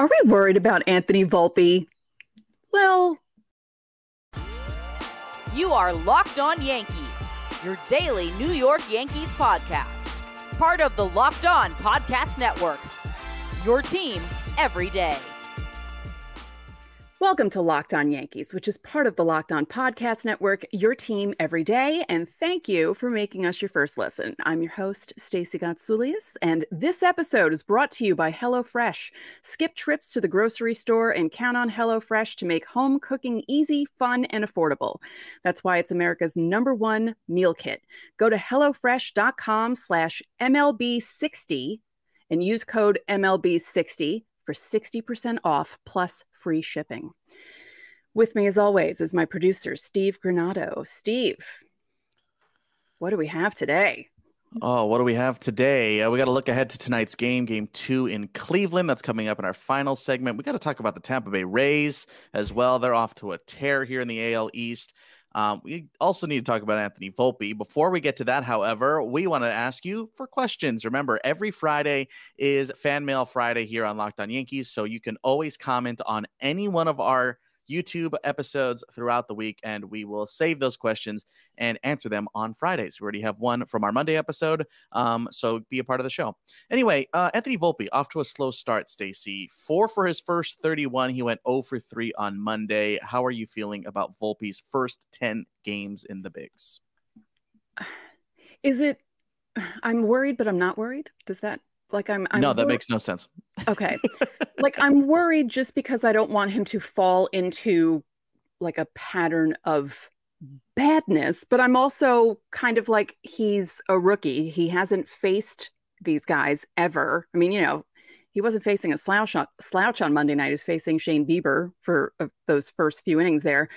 Are we worried about Anthony Volpe? Well, you are Locked On Yankees, your daily New York Yankees podcast. Part of the Locked On Podcast Network, your team every day. Welcome to Locked On Yankees, which is part of the Locked On Podcast Network, your team every day. And thank you for making us your first listen. I'm your host, Stacey Gotsoulias, and this episode is brought to you by HelloFresh. Skip trips to the grocery store and count on HelloFresh to make home cooking easy, fun, and affordable. That's why it's America's #1 meal kit. Go to HelloFresh.com/MLB60 and use code MLB60 for 60% off plus free shipping. With me, as always, is my producer, Steve Granado. Steve, what do we have today? Oh, what do we have today? We got to look ahead to tonight's game 2 in Cleveland. That's coming up in our final segment. We got to talk about the Tampa Bay Rays as well. They're off to a tear here in the AL East. We also need to talk about Anthony Volpe. Before we get to that, however, we want to ask you for questions. Remember, every Friday is Fan Mail Friday here on Locked On Yankees, so you can always comment on any one of our YouTube episodes throughout the week, and we will save those questions and answer them on Fridays. We already have one from our Monday episode, so be a part of the show. Anyway, Anthony Volpe off to a slow start, Stacey. 4 for his first 31. He went 0 for 3 on Monday. How are you feeling about Volpe's first 10 games in the bigs? I'm worried, but I'm not worried? Does that... No, that makes no sense. Okay. I'm worried just because I don't want him to fall into a pattern of badness, but I'm also kind of he's a rookie. He hasn't faced these guys ever. I mean, he wasn't facing a slouch on Monday night. He's facing Shane Bieber for those first few innings there.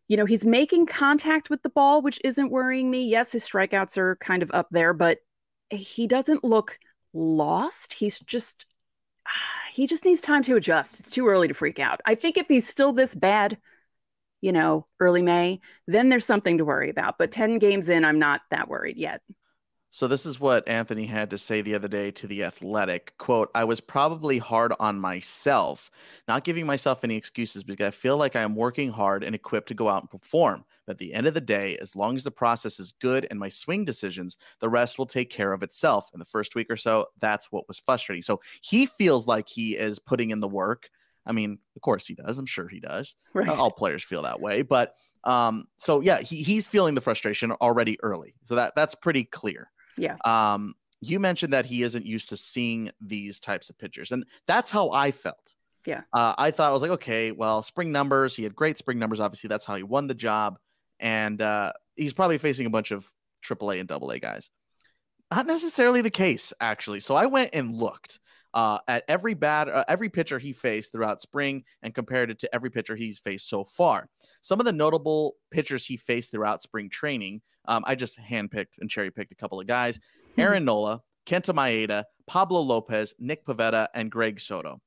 He's making contact with the ball, which isn't worrying me. Yes, his strikeouts are kind of up there, but he doesn't look lost. He just needs time to adjust. It's too early to freak out. I think if he's still this bad, early May, then there's something to worry about. But 10 games in, I'm not that worried yet. So this is what Anthony had to say the other day to The Athletic. Quote, "I was probably hard on myself, not giving myself any excuses because I feel like I am working hard and equipped to go out and perform. But at the end of the day, as long as the process is good and my swing decisions, the rest will take care of itself. In the first week or so, that's what was frustrating." So he feels like he is putting in the work. I mean, of course he does. I'm sure he does. Right. All players feel that way. But so yeah, he's feeling the frustration already early. So that's pretty clear. Yeah. You mentioned that he isn't used to seeing these types of pitchers, and that's how I felt. Yeah. I thought, I was like, okay, well, spring numbers. He had great spring numbers. Obviously, that's how he won the job, and he's probably facing a bunch of AAA and AA guys. Not necessarily the case, actually. So I went and looked at every pitcher he faced throughout spring and compared it to every pitcher he's faced so far. Some of the notable pitchers he faced throughout spring training, I just handpicked and cherry-picked a couple of guys. Aaron Nola, Kenta Maeda, Pablo Lopez, Nick Pivetta, and Greg Soto.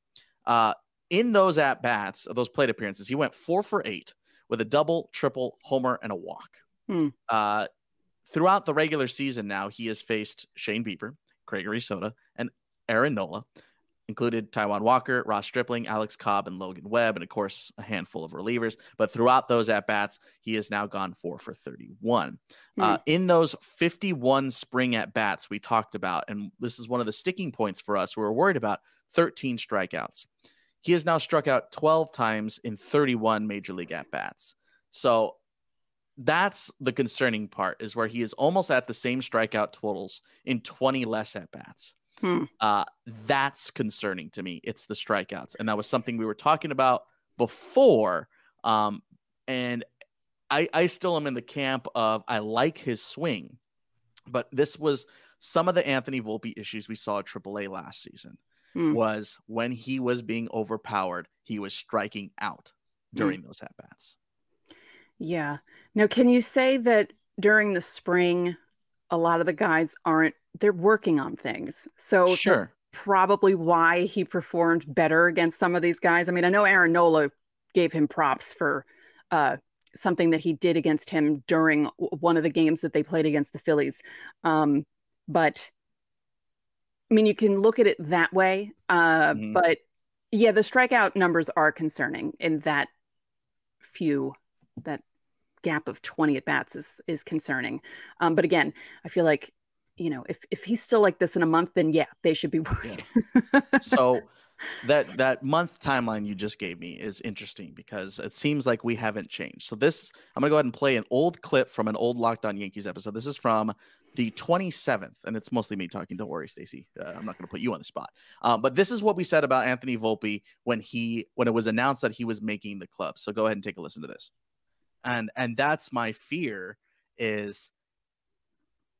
In those at-bats, those plate appearances, he went 4 for 8 with a double, triple, homer, and a walk. Throughout the regular season now, he has faced Shane Bieber, Gregory Soto, and Aaron Nola, included Taijuan Walker, Ross Stripling, Alex Cobb, and Logan Webb, and of course, a handful of relievers. But throughout those at-bats, he has now gone 4 for 31. In those 51 spring at-bats we talked about, and this is one of the sticking points for us, we were worried about 13 strikeouts. He has now struck out 12 times in 31 major league at-bats. So that's the concerning part, is where he is almost at the same strikeout totals in 20 less at-bats. That's concerning to me. It's the strikeouts. And that was something we were talking about before. And I still am in the camp of, I like his swing, but this was some of the Anthony Volpe issues we saw at AAA last season. Was when he was being overpowered, he was striking out during those at-bats. Yeah. Now, can you say that during the spring, a lot of the guys they're working on things? So sure, that's probably why he performed better against some of these guys. I mean, I know Aaron Nola gave him props for something that he did against him during one of the games that they played against the Phillies. But I mean, you can look at it that way. But Yeah, the strikeout numbers are concerning in that gap of 20 at bats is concerning. But again, I feel like, if he's still like this in a month, then yeah, they should be worried. Yeah. So that month timeline you just gave me is interesting because it seems like we haven't changed. So I'm gonna go ahead and play an old clip from an old Locked On Yankees episode. This is from the 27th, and it's mostly me talking. Don't worry, Stacey. I'm not gonna put you on the spot. But this is what we said about Anthony Volpe when it was announced that he was making the club. So go ahead and take a listen to this. And that's my fear is,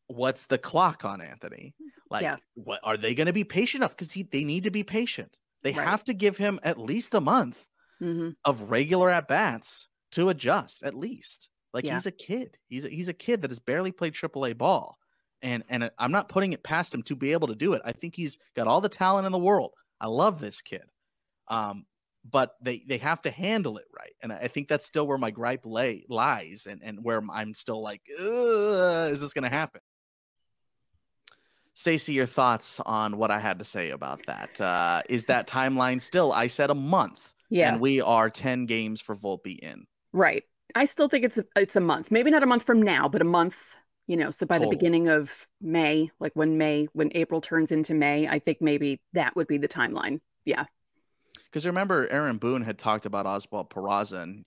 what's the clock on Anthony? What are they going to be patient enough? Because they need to be patient. They have to give him at least a month of regular at bats to adjust. At least, he's a kid. He's a kid that has barely played AAA ball, and I'm not putting it past him to be able to do it. I think he's got all the talent in the world. I love this kid. But they have to handle it right. And I think that's still where my gripe lies and where I'm still like, is this going to happen? Stacey, your thoughts on what I had to say about that? Is that timeline still? I said a month. Yeah. And we are 10 games for Volpe in. Right. I still think it's a month. Maybe not a month from now, but a month, so by the beginning of May, like when April turns into May, I think maybe that would be the timeline. Yeah. Because remember, Aaron Boone had talked about Oswald Peraza, and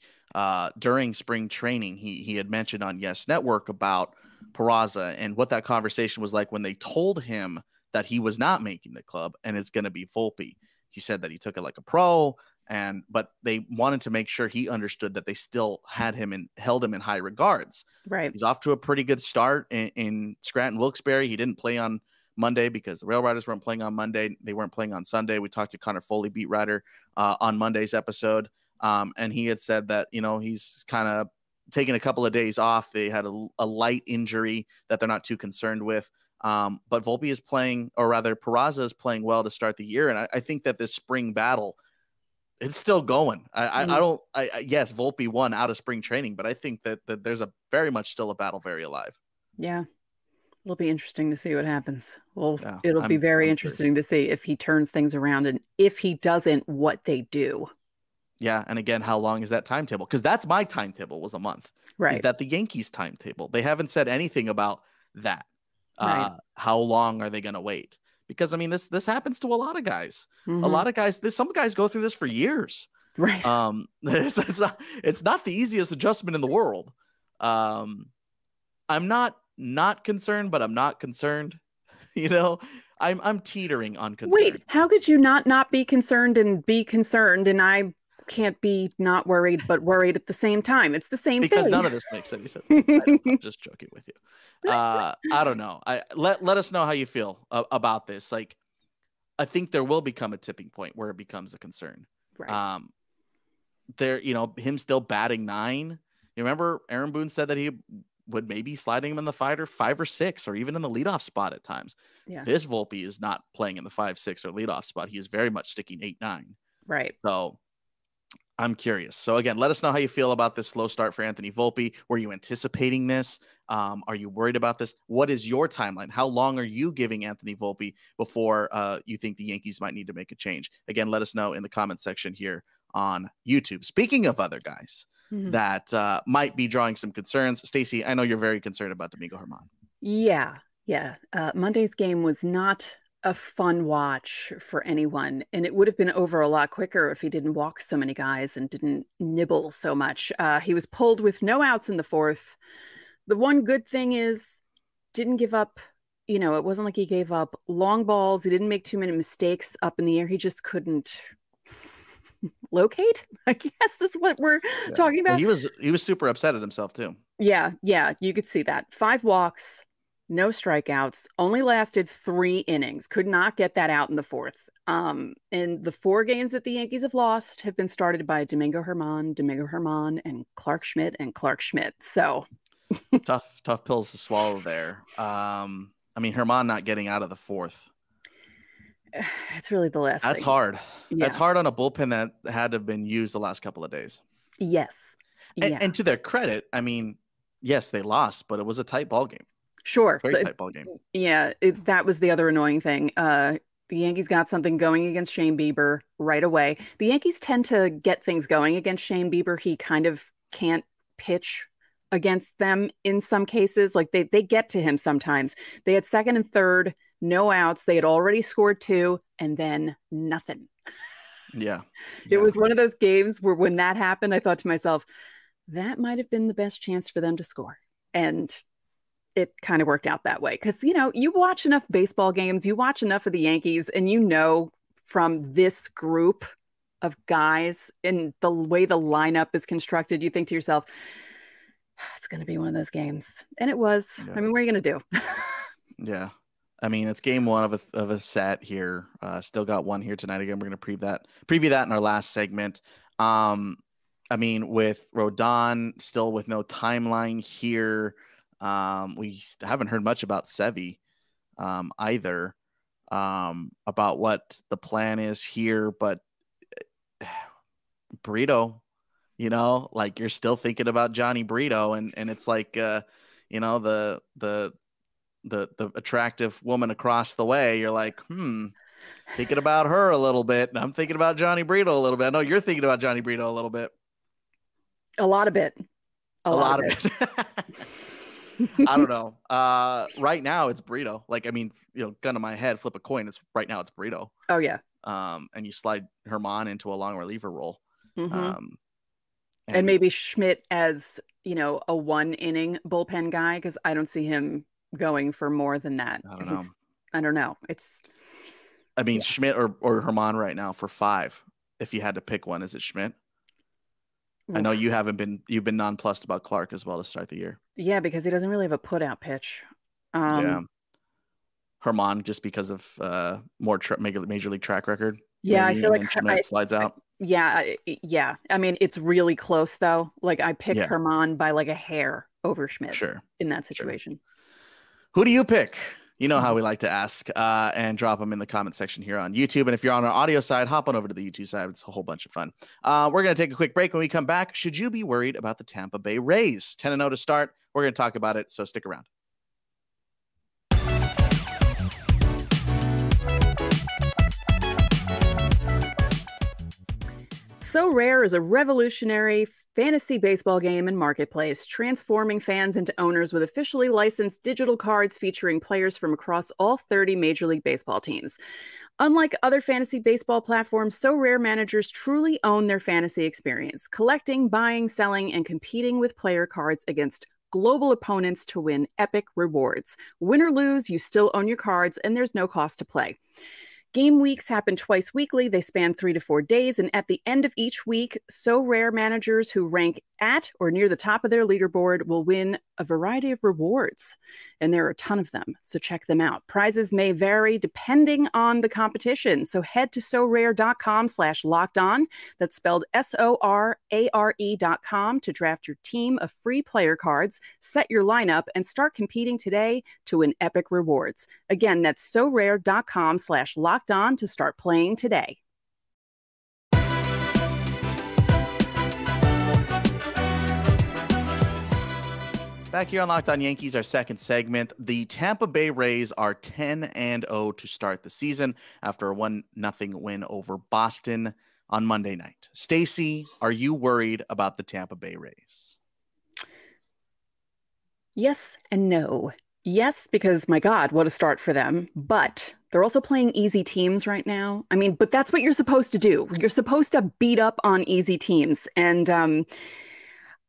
during spring training, he had mentioned on Yes Network about Peraza and what that conversation was like when they told him that he was not making the club and it's going to be Volpe. He said that he took it like a pro, but they wanted to make sure he understood that they still had him and held him in high regards. Right. He's off to a pretty good start in Scranton Wilkes-Barre. He didn't play on Monday because the Rail Riders weren't playing on Monday. They weren't playing on Sunday. We talked to Connor Foley, beat writer, on Monday's episode. And he had said that, he's kind of taking a couple of days off. They had a light injury that they're not too concerned with. But Volpe is playing, or rather Peraza is playing well to start the year. And I think that this spring battle, it's still going. Yes, Volpe won out of spring training, but I think that there's very much still a battle very alive. Yeah. It'll be interesting to see what happens. Well, it'll be very interesting to see if he turns things around, and if he doesn't, what they do. Yeah. And again, how long is that timetable? Because that's my timetable, was a month. Right. Is that the Yankees timetable? They haven't said anything about that. Right. How long are they going to wait? Because this happens to a lot of guys. A lot of guys, some guys go through this for years. Right. It's not the easiest adjustment in the world. I'm not concerned, but I'm not concerned. I'm teetering on concern. Wait, how could you not be concerned and be concerned? And I can't be not worried, but worried at the same time. It's the same thing. Because none of this makes any sense. I'm just joking with you. I don't know. Let us know how you feel about this. Like, I think there will become a tipping point where it becomes a concern. Right. Him still batting 9. You remember Aaron Boone said that he would maybe sliding him in the 5 or 6, or even in the leadoff spot at times. Yeah. This Volpe is not playing in the 5, 6 or leadoff spot. He is very much sticking 8, 9. Right. So I'm curious. So again, let us know how you feel about this slow start for Anthony Volpe. Were you anticipating this? Are you worried about this? What is your timeline? How long are you giving Anthony Volpe before you think the Yankees might need to make a change? Again, let us know in the comment section here on YouTube. Speaking of other guys that might be drawing some concerns, Stacey, I know you're very concerned about Domingo Germán. Yeah. Monday's game was not a fun watch for anyone, and it would have been over a lot quicker if he didn't walk so many guys and didn't nibble so much. He was pulled with no outs in the 4th. The one good thing is, didn't give up. It wasn't like he gave up long balls. He didn't make too many mistakes up in the air. He just couldn't locate, I guess is what we're talking about. Well, he was super upset at himself too. Yeah, you could see that. 5 walks, no strikeouts, only lasted 3 innings. Could not get that out in the 4th. And the 4 games that the Yankees have lost have been started by Domingo Germán, and Clark Schmidt. So tough pills to swallow there. Germán not getting out of the 4th. It's really the last That's thing. hard. Yeah. That's hard on a bullpen that had to have been used the last couple of days. Yes. And to their credit, yes, they lost, but it was a tight ball game. Sure. Very tight ball game. Yeah, that was the other annoying thing. The Yankees got something going against Shane Bieber right away. The Yankees tend to get things going against Shane Bieber. He kind of can't pitch against them in some cases. Like they get to him sometimes. They had second and third, no outs. They had already scored 2 and then nothing. Yeah. It was one of those games where when that happened, I thought to myself, that might have been the best chance for them to score. And it kind of worked out that way. Because, you watch enough baseball games, you watch enough of the Yankees, and from this group of guys and the way the lineup is constructed, you think to yourself, it's going to be one of those games. And it was. Yeah. I mean, what are you going to do? Yeah. I mean, it's game 1 of a set here. Still got one here tonight. Again, we're going to preview that in our last segment. I mean, with Rodon still with no timeline here, we haven't heard much about Sevy either, about what the plan is here. But Brito, like you're still thinking about Johnny Brito, and it's like the attractive woman across the way, you're like, thinking about her a little bit. And I'm thinking about Johnny Brito a little bit. I know you're thinking about Johnny Brito a little bit. A lot of it. A lot of it. I don't know. Right now it's Brito. Like, I mean, gun to my head, flip a coin. Right now it's Brito. Oh yeah. And you slide Germán into a long reliever role. Mm-hmm. And maybe Schmidt as, a 1-inning bullpen guy. Cause I don't see him going for more than that. I don't know. Schmidt or Germán right now for 5. If you had to pick one, is it Schmidt? Oof. I know you've been nonplussed about Clark as well to start the year. Yeah, because he doesn't really have a put out pitch. Germán just because of more major league track record. Yeah, I feel like Schmidt slides out. Yeah. I mean, it's really close though. Like I picked Germán by like a hair over Schmidt. Sure. In that situation. Sure. Who do you pick? You know how we like to ask, and drop them in the comment section here on YouTube. And if you're on our audio side, hop on over to the YouTube side. It's a whole bunch of fun. We're going to take a quick break. When we come back, should you be worried about the Tampa Bay Rays? 10-0 to start. We're going to talk about it, so stick around. So Rare is a revolutionary fantasy baseball game and marketplace, transforming fans into owners with officially licensed digital cards featuring players from across all 30 Major League Baseball teams. Unlike other fantasy baseball platforms, So Rare managers truly own their fantasy experience, collecting, buying, selling, and competing with player cards against global opponents to win epic rewards. Win or lose, you still own your cards, and there's no cost to play. Game weeks happen twice weekly. They span 3 to 4 days. And at the end of each week, So Rare managers who rank at or near the top of their leaderboard will win a variety of rewards. And there are a ton of them, so check them out. Prizes may vary depending on the competition. So head to sorare.com/lockedon. That's spelled SORARE.com to draft your team of free player cards, set your lineup, and start competing today to win epic rewards. Again, that's sorare.com/lockedon to start playing today. Back here on Locked On Yankees, our second segment. The Tampa Bay Rays are 10-0 to start the season after a 1-0 win over Boston on Monday night. Stacey, are you worried about the Tampa Bay Rays? Yes and no. Yes, because my God, what a start for them. But they're also playing easy teams right now. I mean, but that's what you're supposed to do. You're supposed to beat up on easy teams. And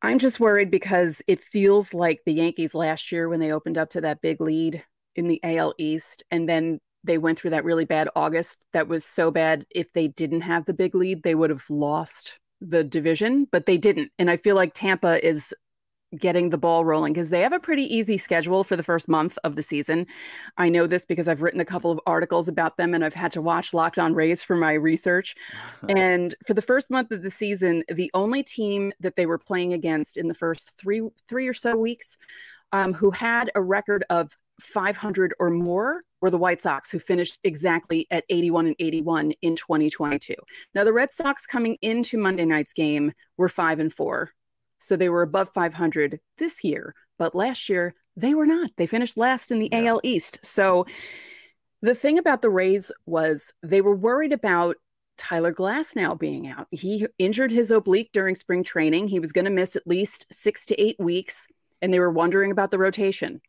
I'm just worried because it feels like the Yankees last year when they opened up to that big lead in the AL East, and then they went through that really bad August that was so bad. If they didn't have the big lead, they would have lost the division, but they didn't. And I feel like Tampa is getting the ball rolling because they have a pretty easy schedule for the first month of the season. I know this because I've written a couple of articles about them and I've had to watch Locked On Rays for my research. And for the first month of the season, the only team that they were playing against in the first three or so weeks who had a record of 500 or more were the White Sox, who finished exactly at 81-81 in 2022. Now, the Red Sox coming into Monday night's game were 5-4. So they were above 500 this year, but last year they were not. They finished last in the AL East. So The thing about the Rays was they were worried about Tyler Glasnow being out. He injured his oblique during spring training. He was going to miss at least 6 to 8 weeks, and they were wondering about the rotation.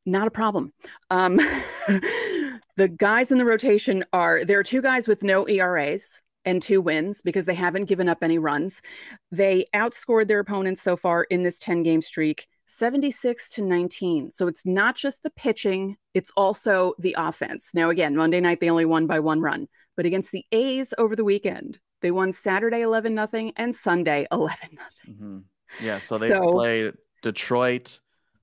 Not a problem. The guys in the rotation there are 2 guys with no ERAs and 2 wins because they haven't given up any runs. They outscored their opponents so far in this 10-game streak 76-19. So it's not just the pitching, it's also the offense. Now, again, Monday night, they only won by 1 run. But against the A's over the weekend, they won Saturday 11-0 and Sunday 11-0. Mm-hmm. Yeah, so they play Detroit,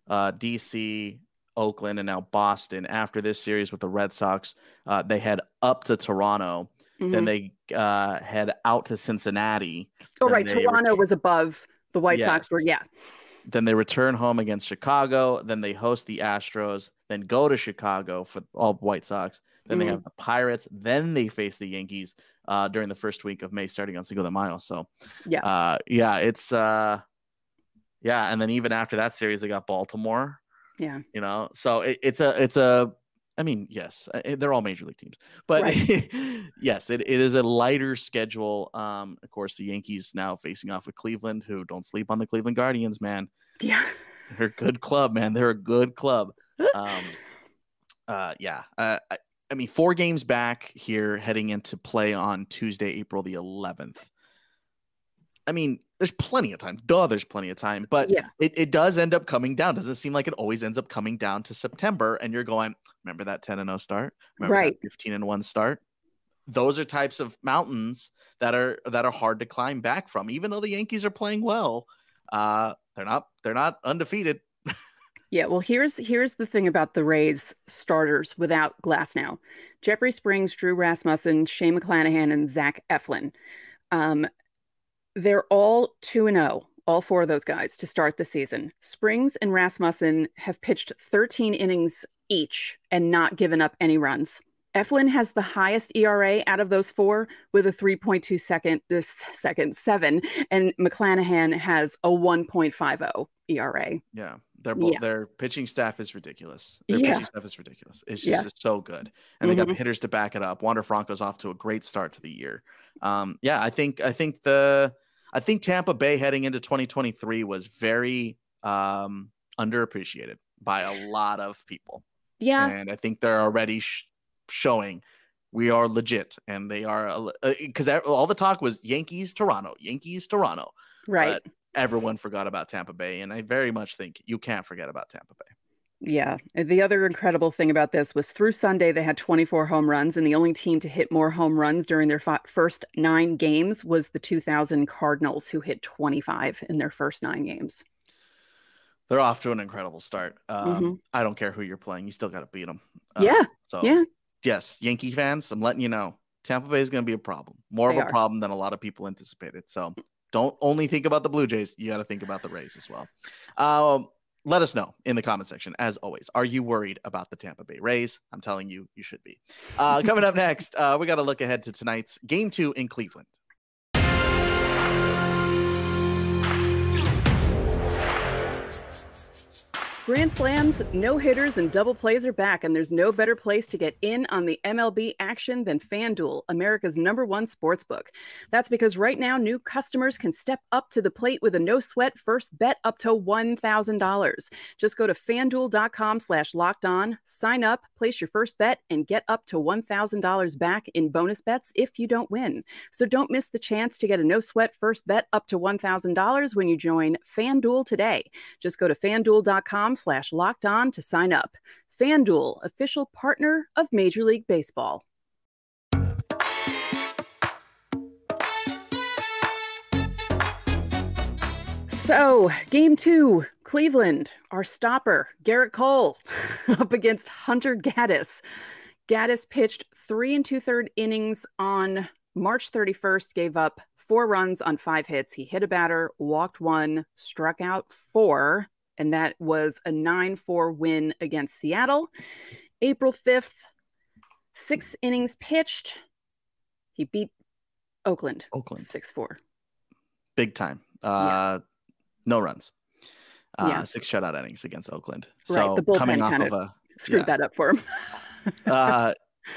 DC, Oakland, and now Boston. After this series with the Red Sox, they head up to Toronto. Mm-hmm. Then they head out to Cincinnati. Oh, right. Toronto was above the White Sox. Then they return home against Chicago. Then they host the Astros. Then go to Chicago for all White Sox. Then they have the Pirates. Then they face the Yankees during the first week of May, starting on Cinco de Mayo. So, it's and then even after that series, they got Baltimore. Yeah, so it's a. I mean, yes, they're all major league teams, but right. Yes, it is a lighter schedule. Of course, the Yankees now facing off with Cleveland, who don't sleep on the Cleveland Guardians, man. Yeah, they're a good club, man. They're a good club. I mean, 4 games back here heading into play on Tuesday, April the 11th. I mean, there's plenty of time. There's plenty of time. But it does end up coming down. Doesn't seem like it always ends up coming down to September. And you're going, remember that 10-0 start? Remember that 15-1 start? Those are types of mountains that are hard to climb back from. Even though the Yankees are playing well, they're not undefeated. Yeah, well, here's the thing about the Rays starters without Glasnow. Jeffrey Springs, Drew Rasmussen, Shane McClanahan, and Zach Eflin. They're all 2-0, all 4 of those guys to start the season. Springs and Rasmussen have pitched 13 innings each and not given up any runs. Eflin has the highest ERA out of those 4 with a 3.27, and McClanahan has a 1.50 ERA. Yeah. Their pitching staff is ridiculous. Pitching staff is ridiculous. It's just so good. And they got the hitters to back it up. Wander Franco's off to a great start to the year. I think Tampa Bay heading into 2023 was very underappreciated by a lot of people. Yeah. And I think they're already showing we are legit, and they are, because all the talk was Yankees, Toronto. Right. But everyone forgot about Tampa Bay, and I very much think you can't forget about Tampa Bay. Yeah. The other incredible thing about this was through Sunday, they had 24 home runs, and the only team to hit more home runs during their first 9 games was the 2000 Cardinals, who hit 25 in their first 9 games. They're off to an incredible start. I don't care who you're playing. You still got to beat them. Yes, Yankee fans, I'm letting you know, Tampa Bay is going to be a problem. More of a problem than a lot of people anticipated. So don't only think about the Blue Jays. You got to think about the Rays as well. Let us know in the comment section. As always, are you worried about the Tampa Bay Rays? I'm telling you, you should be. Coming up next, we got to look ahead to tonight's Game 2 in Cleveland. Grand slams, no-hitters, and double plays are back, and there's no better place to get in on the MLB action than FanDuel, America's #1 sportsbook. That's because right now, new customers can step up to the plate with a no-sweat first bet up to $1,000. Just go to FanDuel.com/lockedon, sign up, place your first bet, and get up to $1,000 back in bonus bets if you don't win. So don't miss the chance to get a no-sweat first bet up to $1,000 when you join FanDuel today. Just go to FanDuel.com/lockedon to sign up. FanDuel, official partner of Major League Baseball. So, Game 2, Cleveland, our stopper, Gerrit Cole, up against Hunter Gaddis. Gaddis pitched 3 2/3 innings on March 31st, gave up 4 runs on 5 hits. He hit a batter, walked 1, struck out 4. And that was a 9-4 win against Seattle. April 5th, 6 innings pitched. He beat Oakland 6-4. Big time. No runs. 6 shutout innings against Oakland. So right, the bullpen coming off of screwed that up for him.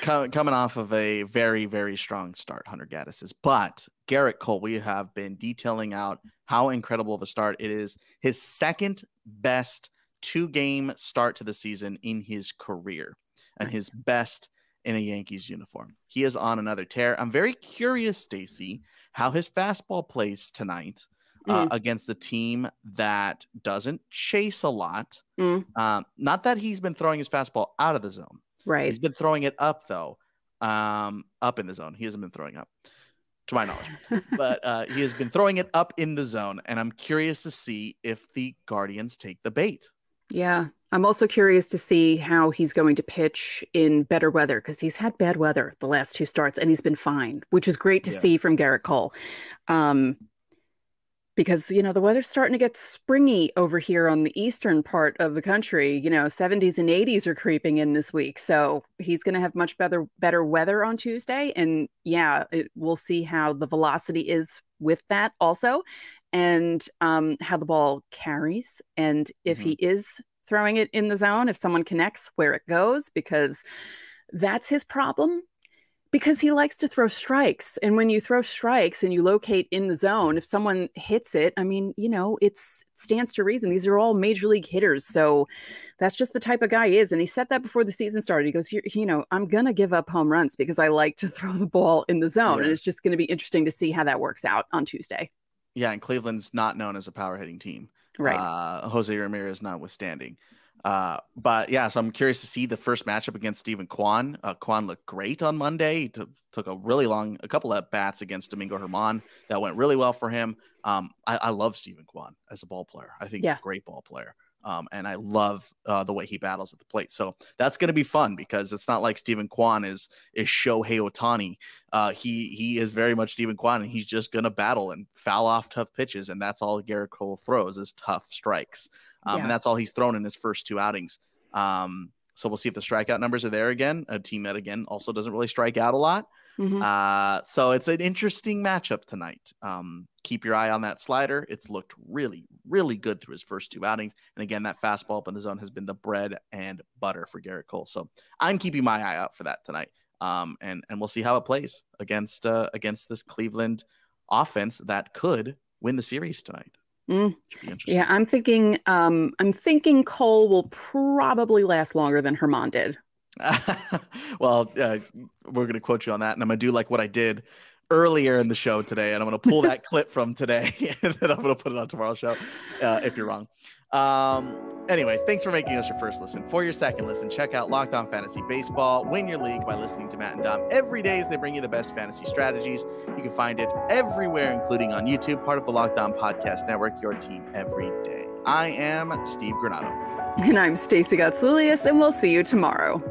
Coming off of a very, very strong start, Hunter Gaddis is. But Gerrit Cole, we have been detailing out how incredible of a start it is. His second best 2-game start to the season in his career, and his best in a Yankees uniform. He is on another tear. I'm very curious, Stacey, how his fastball plays tonight against the team that doesn't chase a lot. Not that he's been throwing his fastball out of the zone. Right. He's been throwing it up, though, up in the zone. He hasn't been throwing up, to my knowledge. But he has been throwing it up in the zone, and I'm curious to see if the Guardians take the bait. Yeah. I'm also curious to see how he's going to pitch in better weather, because he's had bad weather the last 2 starts, and he's been fine, which is great to see from Gerrit Cole. Because, the weather's starting to get springy over here on the eastern part of the country. 70s and 80s are creeping in this week. So he's going to have much better weather on Tuesday. And we'll see how the velocity is with that also, and how the ball carries. And if he is throwing it in the zone, if someone connects, where it goes, because that's his problem. Because he likes to throw strikes. And when you throw strikes and you locate in the zone, if someone hits it, it stands to reason. These are all major league hitters. So that's just the type of guy he is. And he said that before the season started. He goes, I'm going to give up home runs because I like to throw the ball in the zone. And it's just going to be interesting to see how that works out on Tuesday. Yeah, and Cleveland's not known as a power hitting team. Right. Jose Ramirez notwithstanding. But yeah, so I'm curious to see the first matchup against Steven Kwan. Kwan looked great on Monday. He took a couple of bats against Domingo Germán that went really well for him. I love Steven Kwan as a ball player. I think he's a great ball player. And I love the way he battles at the plate. So that's going to be fun, because it's not like Steven Kwan is Shohei Ohtani. He is very much Steven Kwan, and he's just going to battle and foul off tough pitches. And that's all Gerrit Cole throws is tough strikes. And that's all he's thrown in his first 2 outings. So we'll see if the strikeout numbers are there again. A team that, again, also doesn't really strike out a lot. So it's an interesting matchup tonight. Keep your eye on that slider. It's looked really, really good through his first 2 outings. And again, that fastball up in the zone has been the bread and butter for Gerrit Cole. So I'm keeping my eye out for that tonight. And we'll see how it plays against this Cleveland offense that could win the series tonight. Yeah, I'm thinking Cole will probably last longer than Germán did. Well, we're going to quote you on that, and I'm going to do like what I did earlier in the show today, and I'm going to pull that clip from today, and then I'm going to put it on tomorrow's show if you're wrong. Anyway, thanks for making us your first listen. For your second listen, check out Locked On Fantasy Baseball. Win your league by listening to Matt and Dom every day as they bring you the best fantasy strategies. You can find it everywhere, including on YouTube, part of the Locked On Podcast Network, your team every day. I am Steve Granado. And I'm Stacey Gatsoulias, and we'll see you tomorrow.